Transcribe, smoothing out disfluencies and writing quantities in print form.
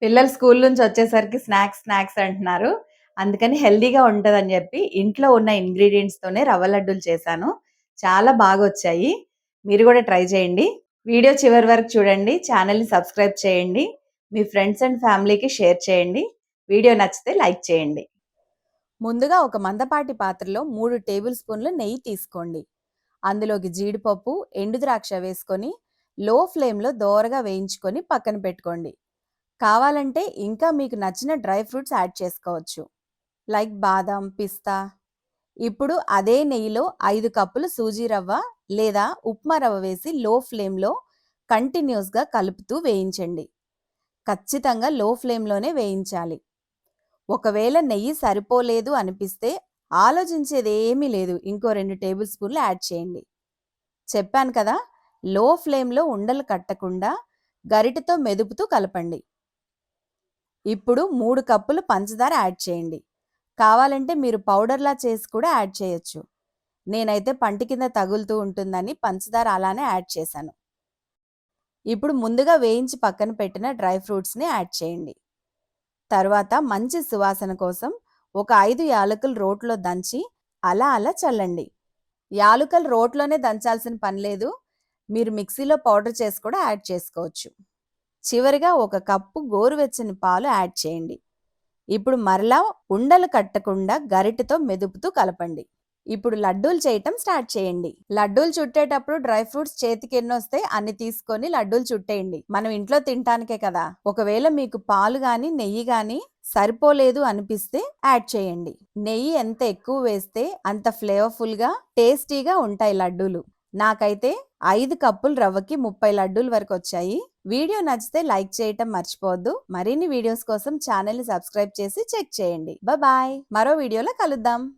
పిల్లలు స్కూల్ నుంచి వచ్చేసరికి స్నాక్స్, స్నాక్స్ అంటున్నారు. అందుకని హెల్తీగా ఉంటదని జెప్పి ఇంట్లో ఉన్న ఇంగ్రీడియెంట్స్‌తోనే రవ్వ లడ్డూలు చేశాను. చాలా బాగొచ్చాయి. మీరు గూడా ట్రై చేయండి. వీడియో చివరి వరకు చూడండి. ఛానెల్‌ని సబ్స్క్రైబ్ చేయండి. మీ ఫ్రెండ్స్ అండ్ ఫ్యామిలీకి షేర్ చేయండి. వీడియో నచ్చితే లైక్ చేయండి. ముందుగా ఒక మందపాటి పాత్రలో 3 టేబుల్ స్పూన్లు నెయ్యి తీసుకోండి. అందులోకి జీడిపప్పు, ఎండు ద్రాక్ష వేసుకొని లో ఫ్లేమ్‌లో దోరగా వేయించుకొని పక్కన పెట్టుకోండి. కావాలంటే ఇంకా మీకు నచ్చిన డ్రై ఫ్రూట్స్ యాడ్ చేసుకోవచ్చు. లైక్ బాదాం, పిస్తా. ఇప్పుడు అదే నెయ్యిలో 5 కప్పులు సూజీ రవ్వ లేదా ఉప్మా రవ్వ వేసి లో ఫ్లేమ్‌లో కంటిన్యూస్‌గా కలుపుతూ వేయించండి. ఖచ్చితంగా లో ఫ్లేమ్‌లోనే వేయించాలి. ఒకవేళ నెయ్యి సరిపోలేదు అనిపిస్తే ఆలోచించేదేమీ లేదు. ఇంకో 2 టేబుల్ స్పూన్లు యాడ్ చేయండి. చెప్పాను కదా! లో ఫ్లేమ్‌లో ఉండలు కట్టకుండా గరిటెతో మెదుపుతూ కలపండి. ఇప్పుడు 3 కప్పులు పంచదార యాడ్ చేయండి. కావాలంటే మీరు పౌడర్‌లా చేసి కూడా యాడ్ చేయొచ్చు. నేనైతే పంటి కింద తగులుతూ ఉంటుందని పంచదార అలానే యాడ్ చేశాను. ఇప్పుడు ముందుగా వేయించి పక్కన పెట్టిన డ్రై ఫ్రూట్స్‌ని యాడ్ చేయండి. తరువాత మంచి సువాసన కోసం ఒక 5 యాలకులు రోట్లో దంచి అలా అలా చల్లండి. యాలుకలు రోట్లోనే దంచాల్సిన పని లేదు. మీరు మిక్సీలో పౌడర్ చేసి కూడా యాడ్ చేసుకోవచ్చు. చివరిగా ఒక కప్పు గోరువెచ్చని పాలు యాడ్ చేయండి. ఇప్పుడు మరలా ఉండలు కట్టకుండా గరిటెతో మెదుపుతూ కలపండి. ఇప్పుడు లడ్డూలు చేయటం స్టార్ట్ చేయండి. లడ్డూలు చుట్టేటప్పుడు డ్రై ఫ్రూట్స్ చేతికి ఎన్నొస్తే అన్ని తీసుకొని లడ్డూలు చుట్టేయండి. మనం ఇంట్లో తినటానికే కదా. ఒకవేళ మీకు పాలు గాని నెయ్యి గాని సరిపోలేదు అనిపిస్తే యాడ్ చేయండి. నెయ్యి ఎంత ఎక్కువ వేస్తే అంత ఫ్లేవర్ఫుల్గా టేస్టీగా ఉంటాయి లడ్డూలు. నాకైతే 5 కప్పుల రవ్వకి 30 లడ్డూల వరకు వచ్చాయి. వీడియో నచ్చితే లైక్ చేయటం మర్చిపోవద్దు. మరిన్ని వీడియోస్ కోసం ఛానల్ని సబ్స్క్రైబ్ చేసి చెక్ చేయండి. బాయ్. మరో వీడియోలో కలుద్దాం.